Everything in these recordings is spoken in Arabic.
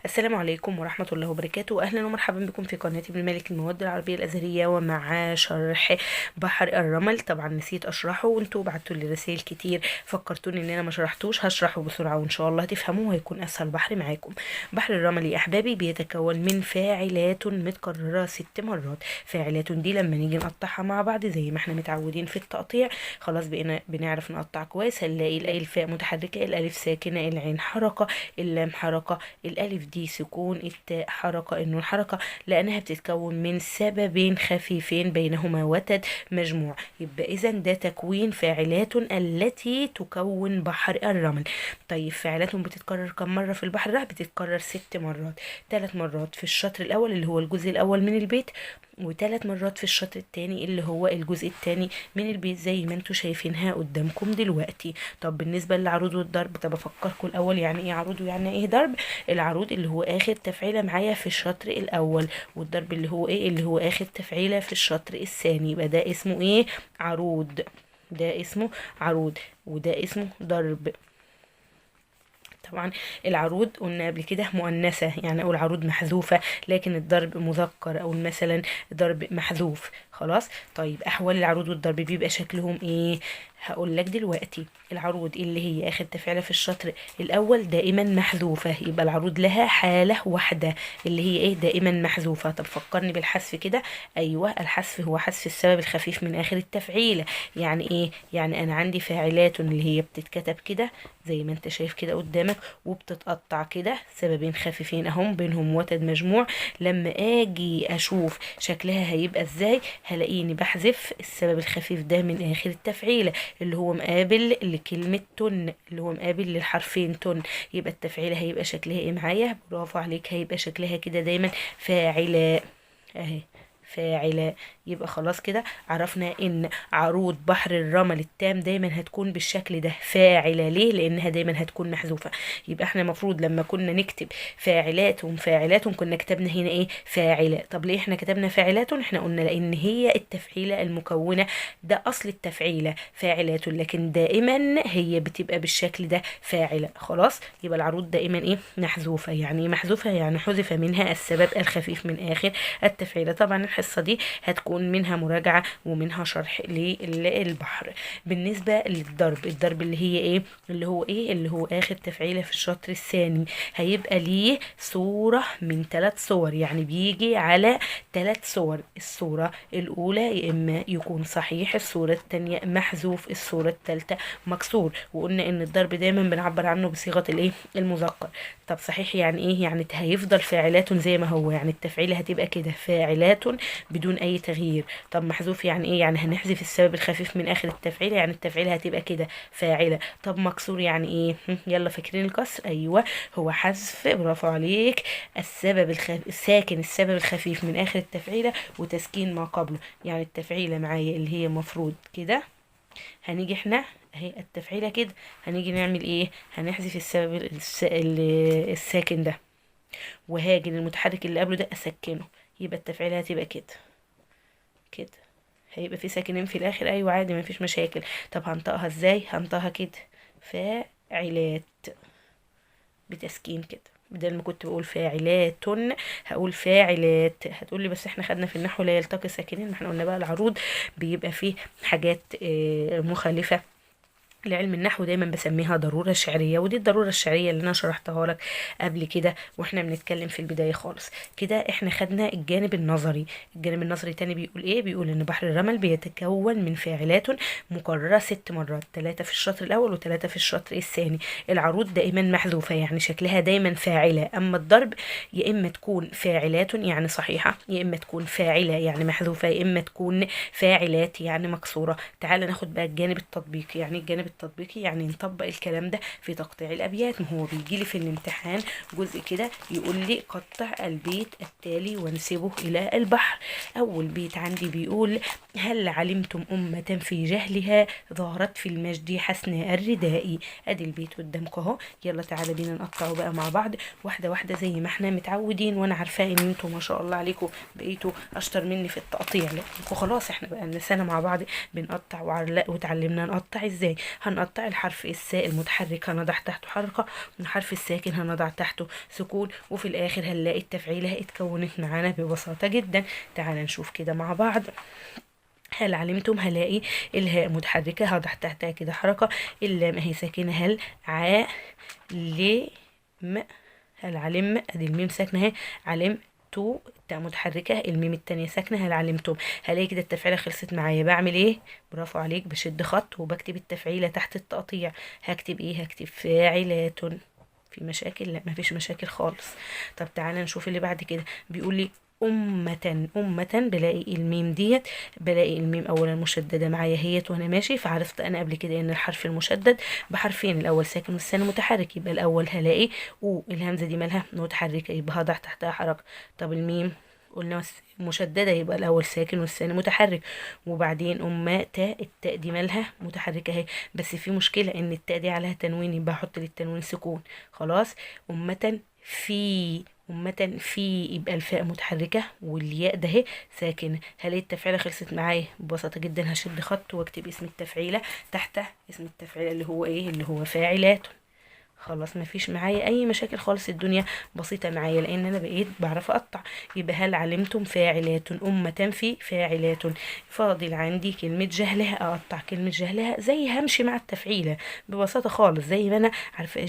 السلام عليكم ورحمة الله وبركاته. أهلا ومرحبا بكم في قناة ابن مالك المواد العربية الأزهرية ومع شرح بحر الرمل. طبعا نسيت أشرحه وانتوا بعتوا لي رسائل كتير فكرتوني ان انا ما شرحتوش. هشرحه بسرعة وان شاء الله هتفهموه وهيكون أسهل بحر معاكم. بحر الرمل يا أحبابي بيتكون من فاعلات متكررة 6 مرات. فاعلات دي لما نيجي نقطعها مع بعض زي ما احنا متعودين في التقطيع خلاص بقينا بنعرف نقطع كويس. هنلاقي الفاء متحركة، الألف ساكنة، العين حركة، اللام حركة، الألف دي سكون، التاء حركة، النون حركة، لأنها بتتكون من سببين خفيفين بينهما وتد مجموع. يبقى إذا ده تكوين فاعلات التي تكون بحر الرمل. طيب فاعلات بتتكرر كم مرة في البحر ده؟ بتتكرر 6 مرات. 3 مرات في الشطر الأول اللي هو الجزء الأول من البيت، و3 مرات في الشطر التاني اللي هو الجزء التاني من البيت زي ما انتوا شايفينها قدامكم دلوقتي. طب بالنسبة للعروض والضرب، طب افكركم الاول يعني ايه عروض ويعني ايه ضرب. العروض اللي هو اخر تفعيلة معايا في الشطر الاول، والضرب اللي هو ايه؟ اللي هو اخر تفعيلة في الشطر الثاني. يبقى ده اسمه ايه؟ عروض. ده اسمه عروض وده اسمه ضرب. طبعا العروض قلنا قبل كده مؤنثة، يعني اقول عروض محذوفة، لكن الضرب مذكر او مثلا ضرب محذوف. خلاص. طيب احوال العروض والضرب بيبقى شكلهم ايه؟ هقول لك دلوقتي. العروض اللي هي اخر تفعيلة في الشطر الاول دائما محذوفة، يبقى العروض لها حالة واحدة اللي هي ايه؟ دائما محذوفة. طب فكرني بالحذف كده. ايوه، الحذف هو حذف السبب الخفيف من اخر التفعيلة. يعني ايه؟ يعني انا عندي فاعلات اللي هي بتتكتب كده زي ما انت شايف كده قدامك، وبتتقطع كده سببين خفيفين اهم بينهم وتد مجموع. لما اجي اشوف شكلها هيبقى ازاي، هلاقيني بحذف السبب الخفيف ده من اخر التفعيلة اللي هو مقابل لكلمة تن، اللي هو مقابل للحرفين تن. يبقى التفعيلة هيبقى شكلها ايه معايا؟ برافو عليك، هيبقى شكلها كده دايما فاعلة اهي، فاعلة. يبقى خلاص كده عرفنا ان عروض بحر الرمل التام دايما هتكون بالشكل ده فاعلة. ليه؟ لانها دايما هتكون محذوفة. يبقى احنا المفروض لما كنا نكتب فاعلات فاعلات كنا كتبنا هنا ايه؟ فاعلة. طب ليه احنا كتبنا فاعلات؟ احنا قلنا لان هي التفعيلة المكونة، ده اصل التفعيلة فاعلات، لكن دائما هي بتبقى بالشكل ده فاعلة. خلاص. يبقى العروض دائما ايه؟ محذوفة. يعني ايه محذوفة؟ يعني حذف منها السبب الخفيف من اخر التفعيلة. طبعا الحصة دي هتكون منها مراجعة ومنها شرح للبحر. بالنسبة للضرب، الضرب اللي هي ايه؟ اللي هو ايه؟ اللي هو اخر تفعيلة في الشطر الثاني. هيبقى ليه صورة من 3 صور، يعني بيجي على 3 صور. الصورة الاولى يا اما يكون صحيح، الصورة التانية محذوف، الصورة التالتة مكسور. وقلنا ان الضرب دايما بنعبر عنه بصيغة الايه؟ المذكر. طب صحيح يعني ايه؟ يعني هيفضل فاعلات زي ما هو، يعني التفعيلة هتبقى كده فاعلات بدون اي تغيير. طب محذوف يعني ايه؟ يعني هنحذف السبب الخفيف من اخر التفعيله، يعني التفعيله هتبقى كده فاعله. طب مكسور يعني ايه؟ يلا فاكرين الكسر؟ ايوه، هو حذف، برافو عليك، الساكن السبب الخفيف من اخر التفعيله وتسكين ما قبله. يعني التفعيله معايا اللي هي مفروض كده، هنيجي احنا اهي التفعيله كده، هنيجي نعمل ايه؟ هنحذف السبب الساكن ده، وهاجي المتحرك اللي قبله ده اسكنه. يبقى التفعيله هتبقى كده كده. هيبقى في ساكنين في الاخر، ايوه عادي مفيش مشاكل. طب هنطقها ازاي؟ هنطقها كده فاعلات بتسكين كده، بدل ما كنت بقول فاعلات هقول فاعلات. هتقولي بس احنا خدنا في النحو لا يلتقي ساكنين. ما احنا قلنا بقى العروض بيبقى فيه حاجات مخالفة لعلم النحو، دايما بسميها ضرورة شعرية، ودي الضرورة الشعرية اللي انا شرحتها لك قبل كده واحنا بنتكلم في البداية خالص. كده احنا خدنا الجانب النظري. الجانب النظري تاني بيقول ايه؟ بيقول ان بحر الرمل بيتكون من فاعلات مكررة 6 مرات، 3 في الشطر الاول و3 في الشطر الثاني. العروض دائما محذوفة يعني شكلها دايما فاعلة. اما الضرب يا اما تكون فاعلات يعني صحيحة، يا اما تكون فاعلة يعني محذوفة، يا اما تكون فاعلات يعني مكسورة. تعال ناخد بقى الجانب التطبيقي. يعني الجانب التطبيقي يعني نطبق الكلام ده في تقطيع الابيات. ما هو بيجي لي في الامتحان جزء كده يقول لي قطع البيت التالي وانسبه الى البحر. اول بيت عندي بيقول: هل علمتم أمة في جهلها ظهرت في المجد حسناء الرداء. ادي البيت قدامكم اهو. يلا تعالى بينا نقطعه بقى مع بعض واحده واحده زي ما احنا متعودين، وانا عارفه ان انتوا ما شاء الله عليكم بقيتوا اشطر مني في التقطيع، لانكم خلاص احنا بقى لنا سنه مع بعض بنقطع وتعلمنا نقطع ازاي. هنقطع الحرف الساء المتحرك هنضع تحته حركة، والحرف الساكن هنضع تحته سكون، وفي الاخر هنلاقي التفعيلة اتكونت معانا ببساطة جدا. تعال نشوف كده مع بعض. هل علمتم؟ هلاقي الهاء متحركة هضع تحتها كده حركة، اللام اهي ساكنة، هل ع ل م، هل علم ادي الميم ساكنة اهي، علم تو التاء متحركة، الميم التانية ساكنة، هل علمتم. هلاقي كده التفعيلة خلصت معايا، بعمل ايه؟ برافو عليك، بشد خط وبكتب التفعيلة تحت التقطيع. هكتب ايه؟ هكتب فاعلات. في مشاكل؟ لا مفيش مشاكل خالص. طب تعالى نشوف اللي بعد كده. بيقول لي أمة، أمة، بلاقي الميم ديت، بلاقي الميم أولا مشددة معايا هيت وأنا ماشي، فعرفت أنا قبل كده إن الحرف المشدد بحرفين، الأول ساكن والثاني متحرك، يبقى الأول هلاقي الهمزة دي مالها متحركة، يبقى هضع تحتها حركة. طب الميم قلنا مشددة، يبقى الأول ساكن والثاني متحرك. وبعدين تاء، التاء دي مالها متحركة اهي، بس في مشكلة إن التاء دي عليها تنوين، يبقى أحط للتنوين سكون. خلاص. أمة في، أمة في، يبقى الفاء متحركة والياء ده اهي ساكنة. هلاقي التفعيلة خلصت معايا ببساطة جدا، هشد خط واكتب اسم التفعيلة تحت اسم التفعيلة اللي هو ايه؟ اللي هو فاعلات. خلاص مفيش معايا اي مشاكل خالص، الدنيا بسيطة معايا لان انا بقيت بعرف اقطع. يبقى هل علمتم فاعلات، أمة في فاعلات. فاضل عندي كلمة جهلها، اقطع كلمة جهلها زي همشي مع التفعيلة ببساطة خالص، زي ما انا عارفة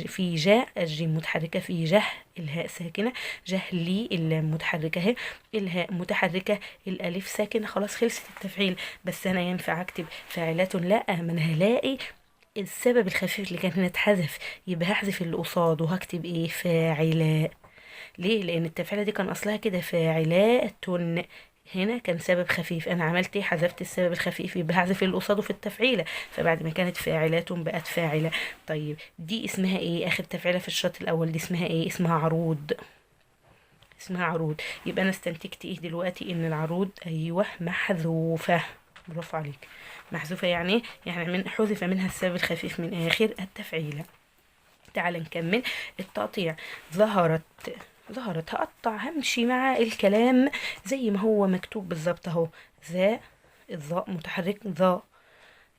في جاء الجيم متحركة، في جه الهاء ساكنة، جهلي اللام متحركة اهي، الهاء متحركة، الالف ساكنة، خلاص خلصت التفعيل. بس انا ينفع اكتب فاعلات؟ لا، ما انا هلاقي السبب الخفيف اللي كان هنا اتحذف، يبقى هحذف اللي قصاده وهكتب ايه؟ فاعلاء. ليه؟ لان التفعيله دي كان اصلها كده فاعلات، هنا كان سبب خفيف، انا عملت ايه؟ حذفت السبب الخفيف، يبقى هحذف اللي قصاده في التفعيله، فبعد ما كانت فاعلات بقت فاعله. طيب دي اسمها ايه؟ اخر تفعيله في الشوط الاول دي اسمها ايه؟ اسمها عروض، اسمها عروض. يبقى انا استنتجت ايه دلوقتي؟ ان العروض ايوه محذوفه. برافو عليك. محذوفه يعني ايه؟ يعني من حذف منها السبب الخفيف من اخر التفعيله. تعال نكمل التقطيع. ظهرت، ظهرت هقطع، همشي مع الكلام زي ما هو مكتوب بالظبط اهو. ذا، الظاء متحرك، ذا،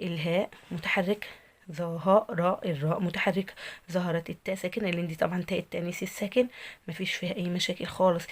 الهاء متحرك، ظهاء، راء، الراء متحرك، ظهرت التاء ساكنة اللي دي طبعا تاء التانيث الساكن، مفيش فيها اي مشاكل خالص.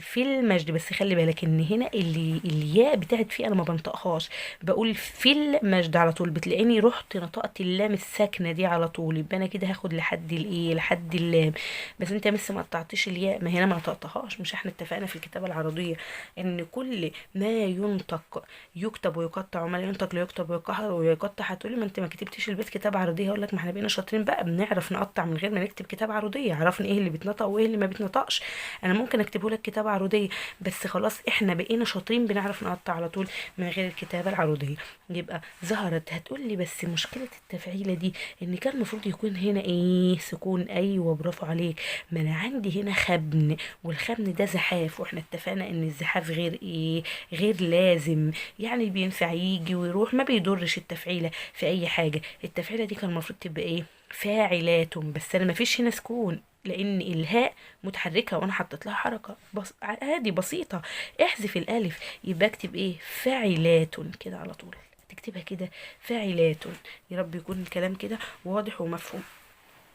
في المجد، بس خلي بالك ان هنا اللي الياء بتاعت فيه انا ما بنطقهاش، بقول في المجد على طول، بتلاقيني رحت نطقت اللام الساكنه دي على طول، يبقى انا كده هاخد لحد الايه؟ لحد اللام. بس انت لسه ما قطعتش الياء، ما هنا ما نطقتهاش، مش احنا اتفقنا في الكتابه العربيه ان كل ما ينطق يكتب ويقطع، وما لا ينطق لا يكتب ويقطع. هتقولي ما انت ما كتبتش البيت كتابه عربيه، اقول لك ما احنا بقينا شاطرين بقى، بنعرف نقطع من غير ما نكتب كتابه عربيه، عرفنا ايه اللي بيتنطق وايه اللي ما بيتنطقش. انا ممكن اكتبه لك كتابه عروديه، بس خلاص احنا بقينا شاطرين بنعرف نقطع على طول من غير الكتابه العروديه. يبقى ظهرت، هتقول لي بس مشكله التفعيله دي ان كان المفروض يكون هنا ايه؟ سكون. ايوه برافو عليك، ما انا عندي هنا خبن، والخبن ده زحاف، واحنا اتفقنا ان الزحاف غير ايه؟ غير لازم، يعني بينفع يجي ويروح، ما بيضرش التفعيله في اي حاجه. التفعيله دي كان المفروض تبقى ايه؟ فاعلات، بس انا ما فيش هنا سكون لان الهاء متحركه وانا حطيت لها حركه، عادي بسيطه. احذف الالف، يبقى اكتب ايه؟ فاعلات كده على طول، تكتبها كده فاعلات. يا رب يكون الكلام كده واضح ومفهوم.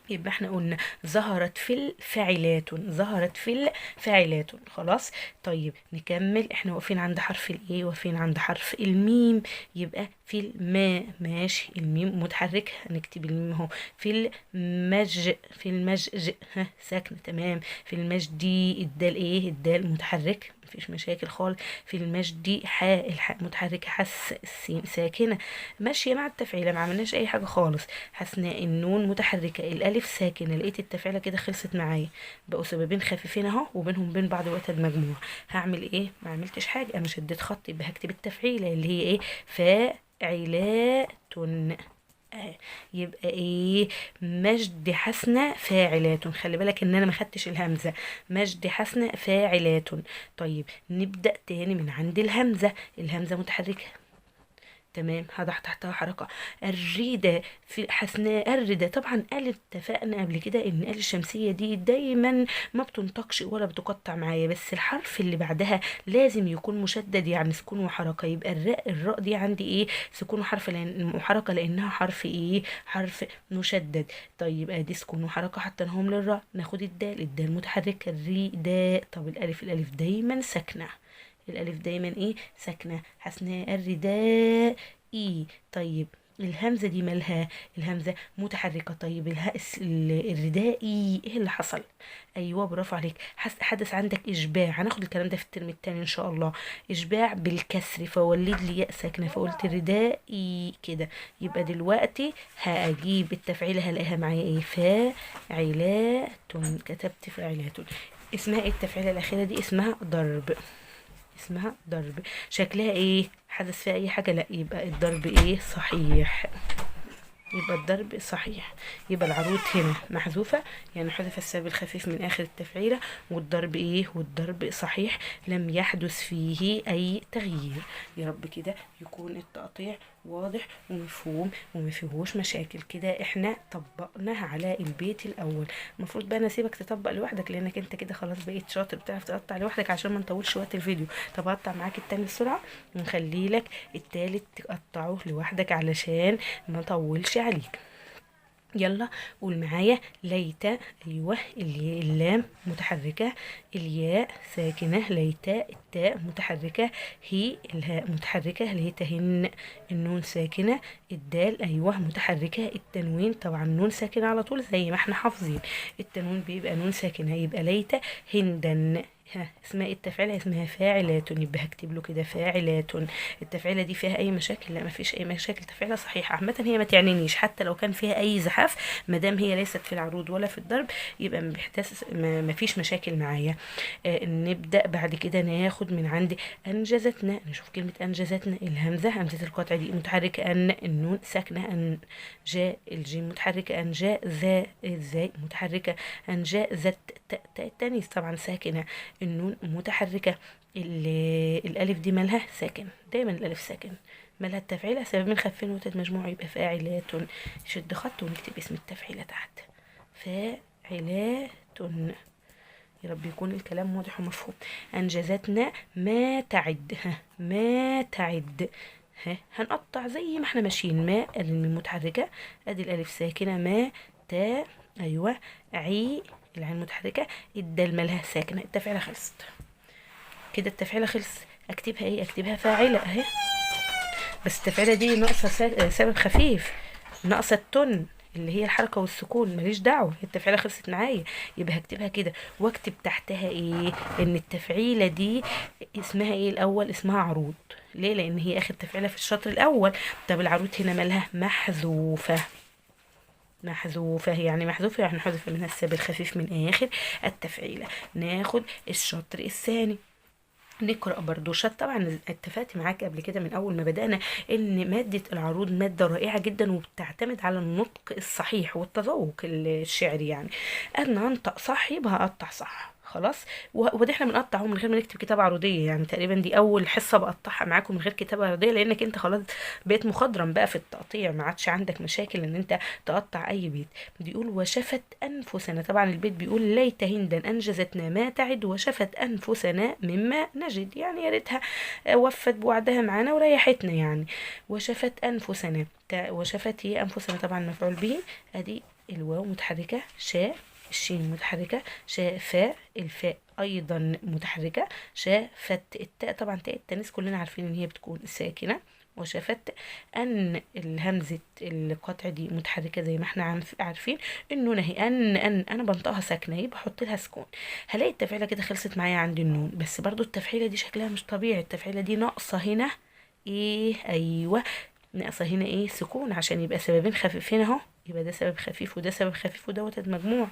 يبقى احنا قلنا ظهرت في الفاعلات، ظهرت في الفاعلات. خلاص. طيب نكمل، احنا واقفين عند حرف الايه؟ واقفين عند حرف الميم. يبقى في الماء، ماشي، الميم متحرك هنكتب الميم اهو. في المج، في المجج، ها ساكنه، تمام. في المجدي، الدال ايه؟ الدال متحرك، مفيش مشاكل خالص. في المجدي حاء، الحاء متحركه، حس السين ساكنه، ماشيه مع التفعيله، ما عملناش اي حاجه خالص. حسناء، النون متحركه، الالف ساكنه، لقيت التفعيله كده خلصت معايا، بقوا سببين خفيفين اهو وبينهم بين بعض وقت المجموع. هعمل ايه؟ ما عملتش حاجه، انا شديت خط، يبقى هكتب التفعيله اللي هي ايه؟ فاعلات. يبقى ايه؟ مجد حسنة فاعلات، خلي بالك ان انا ما خدتش الهمزة، مجد حسنة فاعلات. طيب نبدأ تاني من عند الهمزة، الهمزة متحركة، تمام، هضع تحتها حركة. الريدة في حسناء الردى. طبعا قال اتفقنا قبل كده ان قال الشمسية دي دايما ما بتنطقش ولا بتقطع معايا، بس الحرف اللي بعدها لازم يكون مشدد، يعني سكون وحركة. يبقى الراء دي عندي ايه؟ سكون وحرف لان وحركة، لانها حرف ايه؟ حرف مشدد. طيب ادي سكون وحركة حتى نهم للراء. ناخد الدال متحركة الرداء. طب الالف دايما ساكنة. الألف دايما ايه؟ ساكنة. حسناء الرداء اي. طيب الهمزة دي مالها؟ الهمزة متحركة. طيب الردائي ايه اللي حصل؟ ايوه برافو عليك، حدث عندك اشباع. هناخد الكلام ده في الترم التاني ان شاء الله. اشباع بالكسر، فولد لي ياء ساكنة، فقلت الردائي كده. يبقى دلوقتي هجيب التفعيلة، هلاقيها معايا ايه؟ فاعلات. كتبت فاعلات. اسمها ايه التفعيلة الأخيرة دي؟ اسمها ضرب. اسمها ضرب. شكلها ايه؟ حدث فيها اي حاجة؟ لا. يبقى الضرب ايه؟ صحيح. يبقى الضرب صحيح. يبقى العروض هنا محذوفة، يعني حذف السبب الخفيف من آخر التفعيلة. والضرب ايه؟ والضرب صحيح، لم يحدث فيه أي تغيير. يا رب كده يكون التقطيع واضح ومفهوم وما فيهوش مشاكل. كده احنا طبقناها على البيت الأول. المفروض بقى انا اسيبك تطبق لوحدك، لانك انت كده خلاص بقيت شاطر، بتعرف تقطع لوحدك عشان ما نطولش وقت الفيديو. طب هقطع معاك التاني بسرعة، ونخلي لك التالت تقطعه لوحدك علشان ما اطولش عليك. يلا قول معايا. ليت. ايوه اللام متحركه، الياء ساكنه. ليت. التاء متحركه، هي الهاء متحركه. ليتهن. النون ساكنه. الدال ايوه متحركه. التنوين طبعا نون ساكنه على طول زي ما احنا حافظين، التنوين بيبقى نون ساكنه. يبقى ليت هندا. اسمها التفعيلة اسمها فاعلات. يبقى هكتب له كده فاعلات. التفعيلة دي فيها اي مشاكل؟ لا، ما فيش اي مشاكل، تفعيلة صحيحة. عامة هي ما تعنينيش حتى لو كان فيها اي زحاف، ما دام هي ليست في العروض ولا في الضرب يبقى ما فيش مشاكل معايا. نبدأ بعد كده ناخد من عندي انجزتنا. نشوف كلمة انجزتنا. الهمزة همزة القطع دي متحركة، ان. النون ساكنة، ان. جاء. الجيم متحركة، ان. جاء. ذا. الزاي متحركة، ان. جاء. ذات. التانيث طبعا ساكنة. النون متحركة. الألف دي مالها؟ ساكن. دايما الألف ساكن. مالها التفعيلة؟ سببين خفين وتد مجموع، يبقى فاعلات. شد خط ونكتب اسم التفعيلة تحت. فاعلات. يا رب يكون الكلام واضح ومفهوم. أنجزتنا ما تعد. ما تعد. هنقطع زي ما احنا ماشيين. ما الميم متحركة، ادي الألف ساكنة. ما. تا. ايوه. عي. العين متحركة. الدال مالها ساكنة. التفعيلة خلصت كده. التفعيلة خلص. اكتبها ايه؟ اكتبها فاعلة اهي. بس التفعيلة دي ناقصة سبب خفيف، ناقصة التن اللي هي الحركة والسكون. ماليش دعوة، التفعيلة خلصت معايا. يبقى هكتبها كده واكتب تحتها ايه؟ ان التفعيلة دي اسمها ايه الاول؟ اسمها عروض. ليه؟ لان هي اخر تفعيلة في الشطر الاول. طب العروض هنا مالها؟ محذوفة. محذوفة يعني محذوفة، يعني حذف منها السبب الخفيف من آخر التفعيلة. ناخد الشطر الثاني. نقرأ بردوشات. طبعا اتفقت معاك قبل كده من أول ما بدأنا إن مادة العروض مادة رائعة جدا، وبتعتمد على النطق الصحيح والتذوق الشعري. يعني أنا أنطق صح يبقى أقطع صح خلاص. وده احنا بنقطع اهو من غير ما نكتب كتابة عروضية. يعني تقريبا دي أول حصة بقطعها معاكم من غير كتابة عروضية، لأنك أنت خلاص بقيت مخضرم بقى في التقطيع، ما عادش عندك مشاكل إن أنت تقطع أي بيت. بيقول وشفت أنفسنا. طبعا البيت بيقول ليت هندا أنجزتنا ما تعد وشفت أنفسنا مما نجد، يعني يا ريتها وفت بوعدها معانا وريحتنا يعني. وشفت أنفسنا. وشفت هي أنفسنا طبعا مفعول به. أدي الواو متحركة. شاء. الشين متحركة. شاء. فاء. الفاء أيضا متحركة. شاء. فت. التاء طبعا تاء التانيث كلنا عارفين إن هي بتكون ساكنة. وشفت. ان الهمزه القطع دي متحركه زي ما احنا عارفين. النون اهي ان انا بنطقها ساكنه، يبقى احط لها سكون. هلاقي التفعيله كده خلصت معايا عند النون. بس برضو التفعيله دي شكلها مش طبيعي، التفعيله دي ناقصه هنا ايه؟ ايوه ناقصه هنا ايه؟ سكون، عشان يبقى سببين خفيفين اهو. يبقى ده سبب خفيف وده سبب خفيف ودوت المجموع.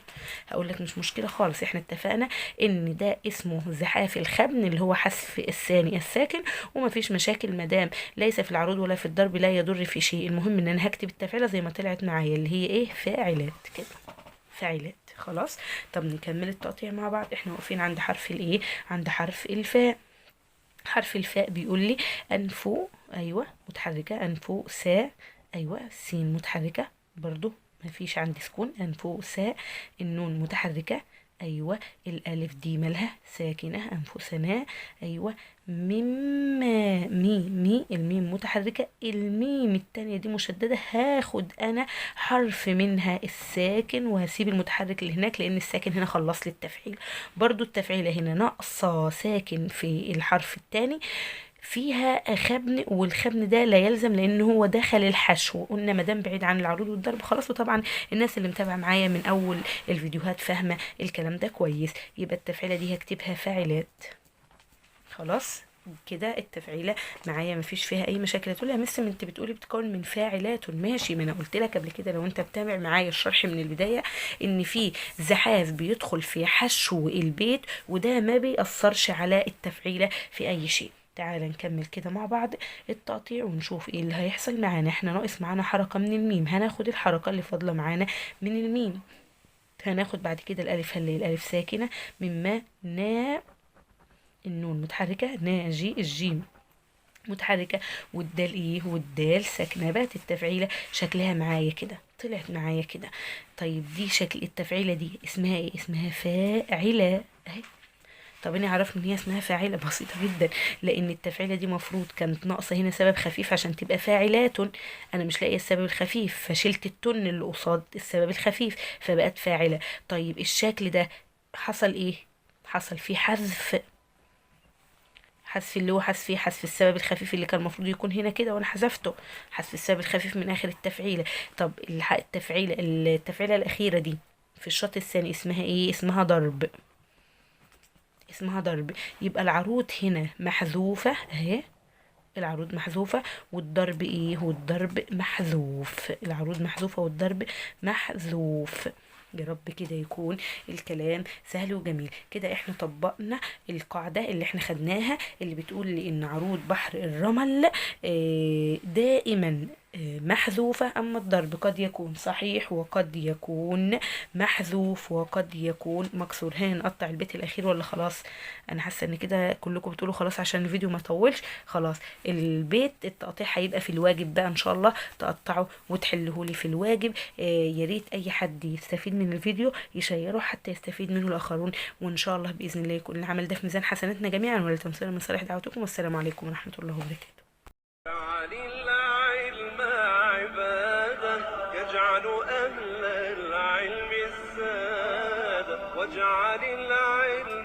هقول لك مش مشكله خالص، احنا اتفقنا ان ده اسمه زحاف الخبن اللي هو حذف الثاني الساكن، ومفيش مشاكل مادام ليس في العروض ولا في الضرب، لا يضر في شيء. المهم ان انا هكتب التفعيله زي ما طلعت معايا اللي هي ايه؟ فاعلات كده. فاعلات خلاص. طب نكمل التقطيع مع بعض. احنا واقفين عند حرف الايه؟ عند حرف الفاء. حرف الفاء بيقول لي انفو. ايوه متحركة، انفساء. ايوه السين متحركة برضو، مفيش عندي سكون، انفساء. النون متحركة. ايوه الالف دي مالها ساكنة، انفسنا. ايوه مما، مي الميم متحركة، الميم التانية دي مشددة، هاخد انا حرف منها الساكن وهسيب المتحرك اللي هناك، لان الساكن هنا خلص لي التفعيل. برضو التفعيلة هنا ناقصة ساكن في الحرف التاني، فيها خبن، والخبن ده لا يلزم لان هو دخل الحشو، قلنا ما دام بعيد عن العروض والضرب خلاص. وطبعا الناس اللي متابعه معايا من اول الفيديوهات فاهمه الكلام ده كويس. يبقى التفعيله دي هكتبها فاعلات. خلاص كده التفعيله معايا مفيش فيها اي مشاكل. هتقولي يا مس انت بتقولي بتكون من فاعلات، ماشي، ما انا قلت لك قبل كده لو انت بتابع معايا الشرح من البدايه ان في زحاف بيدخل في حشو البيت، وده ما بيأثرش على التفعيله في اي شيء. تعالى نكمل كده مع بعض التقطيع ونشوف ايه اللي هيحصل معانا. احنا ناقص معانا حركه من الميم، هناخد الحركه اللي فاضله معانا من الميم. هناخد بعد كده الالف، هنلاقي الالف ساكنه. مما نا، النون متحركة، ناجي الجيم متحركة، والدال ايه، والدال ساكنة. بقت التفعيلة شكلها معايا كده، طلعت معايا كده. طيب دي شكل التفعيلة دي اسمها ايه؟ اسمها فاعلة اهي. طب انا عرفت ان هي اسمها فاعلة بسيطة جدا، لان التفعيلة دي مفروض كانت ناقصة هنا سبب خفيف عشان تبقى فاعلات. انا مش لاقيه السبب الخفيف، فشلت التن اللي قصاد السبب الخفيف فبقت فاعلة. طيب الشكل ده حصل ايه؟ حصل فيه حذف. حذف اللي هو حذف ايه؟ حذف السبب الخفيف اللي كان المفروض يكون هنا كده وانا حذفته، حذف السبب الخفيف من اخر التفعيله. طب التفعيله الاخيره دي في الشوط الثاني اسمها ايه؟ اسمها ضرب. اسمها ضرب. يبقى العروض هنا محذوفه اهي، العروض محذوفة والضرب ايه؟ والضرب محذوف. العروض محذوفة والضرب محذوف. يا رب كده يكون الكلام سهل وجميل. كده احنا طبقنا القاعدة اللي احنا خدناها، اللي بتقول لي ان عروض بحر الرمل دائما محذوفة، أما الضرب قد يكون صحيح وقد يكون محذوف وقد يكون مكسور. نقطع البيت الأخير ولا خلاص؟ أنا حاسة إن كده كلكم بتقولوا خلاص عشان الفيديو ما يطولش. خلاص البيت التقطيع هيبقى في الواجب بقى إن شاء الله، تقطعه وتحله لي في الواجب. يا ريت أي حد يستفيد من الفيديو يشيره حتى يستفيد منه الآخرون، وإن شاء الله بإذن الله يكون العمل ده في ميزان حسناتنا جميعا، ولا تنسونا من صالح دعوتكم. والسلام عليكم ورحمة الله وبركاته. يجعل أهل العلم السادة، واجعل العلم